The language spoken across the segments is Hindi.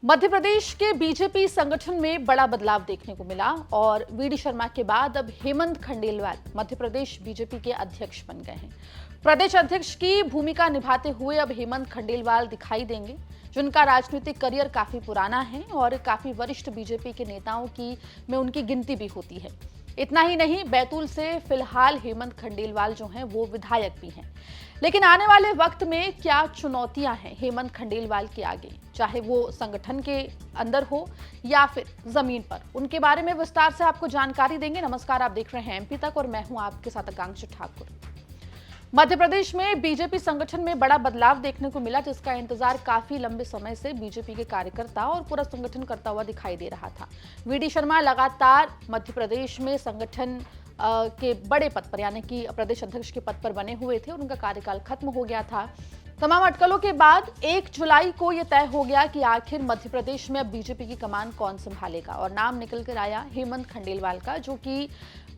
मध्य प्रदेश के बीजेपी संगठन में बड़ा बदलाव देखने को मिला और वीडी शर्मा के बाद अब हेमंत खंडेलवाल मध्य प्रदेश बीजेपी के अध्यक्ष बन गए हैं। प्रदेश अध्यक्ष की भूमिका निभाते हुए अब हेमंत खंडेलवाल दिखाई देंगे, जिनका राजनीतिक करियर काफी पुराना है और काफी वरिष्ठ बीजेपी के नेताओं की में उनकी गिनती भी होती है। इतना ही नहीं, बैतूल से फिलहाल हेमंत खंडेलवाल जो हैं वो विधायक भी हैं। लेकिन आने वाले वक्त में क्या चुनौतियां हैं हेमंत खंडेलवाल के आगे, चाहे वो संगठन के अंदर हो या फिर जमीन पर, उनके बारे में विस्तार से आपको जानकारी देंगे। नमस्कार, आप देख रहे हैं एमपी तक और मैं हूं आपके साथ आकांक्षा ठाकुर। मध्य प्रदेश में बीजेपी संगठन में बड़ा बदलाव देखने को मिला, जिसका इंतजार काफी लंबे समय से बीजेपी के कार्यकर्ता और पूरा संगठन करता हुआ दिखाई दे रहा था। वीडी शर्मा लगातार मध्य प्रदेश में संगठन के बड़े पद पर यानी कि प्रदेश अध्यक्ष के पद पर बने हुए थे और उनका कार्यकाल खत्म हो गया था। तमाम अटकलों के बाद 1 जुलाई को यह तय हो गया कि आखिर मध्य प्रदेश में अब बीजेपी की कमान कौन संभालेगा और नाम निकल कर आया हेमंत खंडेलवाल का, जो कि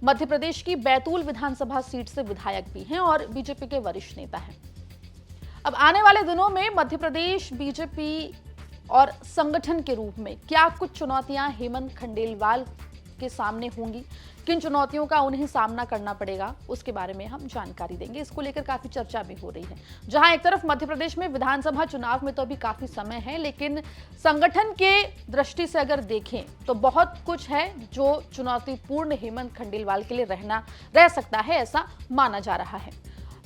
मध्य प्रदेश की बैतूल विधानसभा सीट से विधायक भी हैं और बीजेपी के वरिष्ठ नेता हैं। अब आने वाले दिनों में मध्य प्रदेश बीजेपी और संगठन के रूप में क्या कुछ चुनौतियां हेमंत खंडेलवाल के सामने होंगी, किन चुनौतियों का उन्हें सामना करना पड़ेगा, उसके बारे में हम जानकारी देंगे। इसको लेकर काफी चर्चा भी हो रही है। जहां एक तरफ मध्य प्रदेश में विधानसभा चुनाव में तो अभी काफी समय है, लेकिन संगठन के दृष्टि से अगर देखें तो बहुत कुछ है जो चुनौतीपूर्ण हेमंत खंडेलवाल के लिए रह सकता है, ऐसा माना जा रहा है।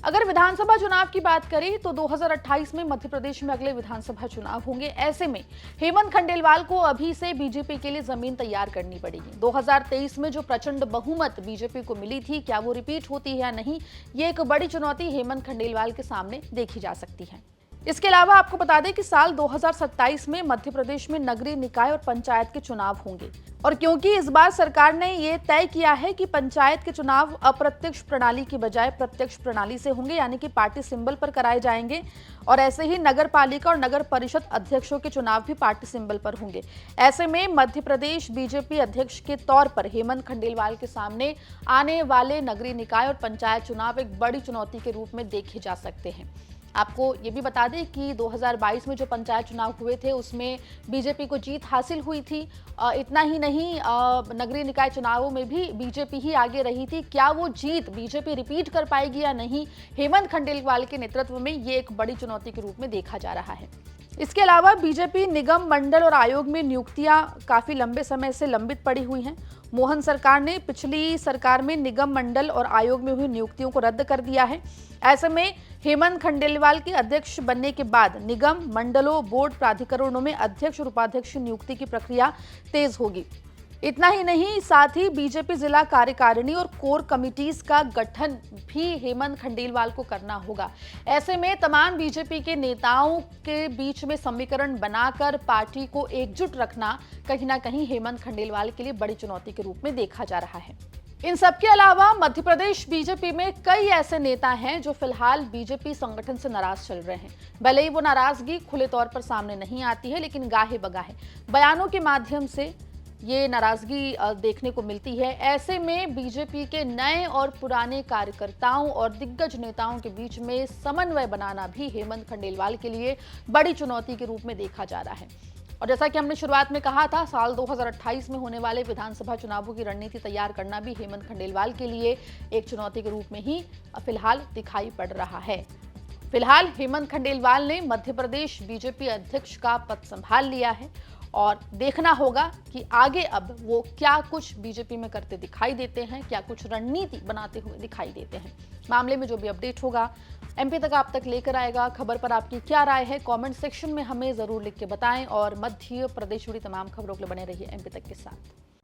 अगर विधानसभा चुनाव की बात करें तो 2028 में मध्य प्रदेश में अगले विधानसभा चुनाव होंगे। ऐसे में हेमंत खंडेलवाल को अभी से बीजेपी के लिए जमीन तैयार करनी पड़ेगी। 2023 में जो प्रचंड बहुमत बीजेपी को मिली थी, क्या वो रिपीट होती है या नहीं, ये एक बड़ी चुनौती हेमंत खंडेलवाल के सामने देखी जा सकती है। इसके अलावा आपको बता दें कि साल 2027 में मध्य प्रदेश में नगरीय निकाय और पंचायत के चुनाव होंगे और क्योंकि इस बार सरकार ने यह तय किया है कि पंचायत के चुनाव अप्रत्यक्ष प्रणाली की बजाय प्रत्यक्ष प्रणाली से होंगे, यानी कि पार्टी सिंबल पर कराए जाएंगे और ऐसे ही नगर पालिका और नगर परिषद अध्यक्षों के चुनाव भी पार्टी सिंबल पर होंगे। ऐसे में मध्य प्रदेश बीजेपी अध्यक्ष के तौर पर हेमंत खंडेलवाल के सामने आने वाले नगरीय निकाय और पंचायत चुनाव एक बड़ी चुनौती के रूप में देखे जा सकते हैं। आपको ये भी बता दें कि 2022 में जो पंचायत चुनाव हुए थे उसमें बीजेपी को जीत हासिल हुई थी। इतना ही नहीं, नगरीय निकाय चुनावों में भी बीजेपी ही आगे रही थी। क्या वो जीत बीजेपी रिपीट कर पाएगी या नहीं, हेमंत खंडेलवाल के नेतृत्व में ये एक बड़ी चुनौती के रूप में देखा जा रहा है। इसके अलावा बीजेपी निगम मंडल और आयोग में नियुक्तियां काफी लंबे समय से लंबित पड़ी हुई हैं। मोहन सरकार ने पिछली सरकार में निगम मंडल और आयोग में हुई नियुक्तियों को रद्द कर दिया है। ऐसे में हेमंत खंडेलवाल के अध्यक्ष बनने के बाद निगम मंडलों, बोर्ड, प्राधिकरणों में अध्यक्ष और उपाध्यक्ष की नियुक्ति की प्रक्रिया तेज होगी। इतना ही नहीं, साथ ही बीजेपी जिला कार्यकारिणी और कोर कमिटीज का गठन भी हेमंत खंडेलवाल को करना होगा। ऐसे में तमाम बीजेपी के नेताओं के बीच में समीकरण बनाकर पार्टी को एकजुट रखना कहीं ना कहीं हेमंत खंडेलवाल के लिए बड़ी चुनौती के रूप में देखा जा रहा है। इन सबके अलावा मध्य प्रदेश बीजेपी में कई ऐसे नेता हैं जो फिलहाल बीजेपी संगठन से नाराज चल रहे हैं। भले ही वो नाराजगी खुले तौर पर सामने नहीं आती है, लेकिन गाहे बगाहे बयानों के माध्यम से ये नाराजगी देखने को मिलती है। ऐसे में बीजेपी के नए और पुराने कार्यकर्ताओं और दिग्गज नेताओं के बीच में समन्वय बनाना भी हेमंत खंडेलवाल के लिए बड़ी चुनौती के रूप में देखा जा रहा है। और जैसा कि हमने शुरुआत में कहा था, साल 2028 में होने वाले विधानसभा चुनावों की रणनीति तैयार करना भी हेमंत खंडेलवाल के लिए एक चुनौती के रूप में ही फिलहाल दिखाई पड़ रहा है। फिलहाल हेमंत खंडेलवाल ने मध्य प्रदेश बीजेपी अध्यक्ष का पद संभाल लिया है और देखना होगा कि आगे अब वो क्या कुछ बीजेपी में करते दिखाई देते हैं, क्या कुछ रणनीति बनाते हुए दिखाई देते हैं। मामले में जो भी अपडेट होगा एमपी तक आप तक लेकर आएगा। खबर पर आपकी क्या राय है, कमेंट सेक्शन में हमें जरूर लिख के बताएं और मध्य प्रदेश जुड़ी तमाम खबरों के लिए बने रहिए एमपी तक के साथ।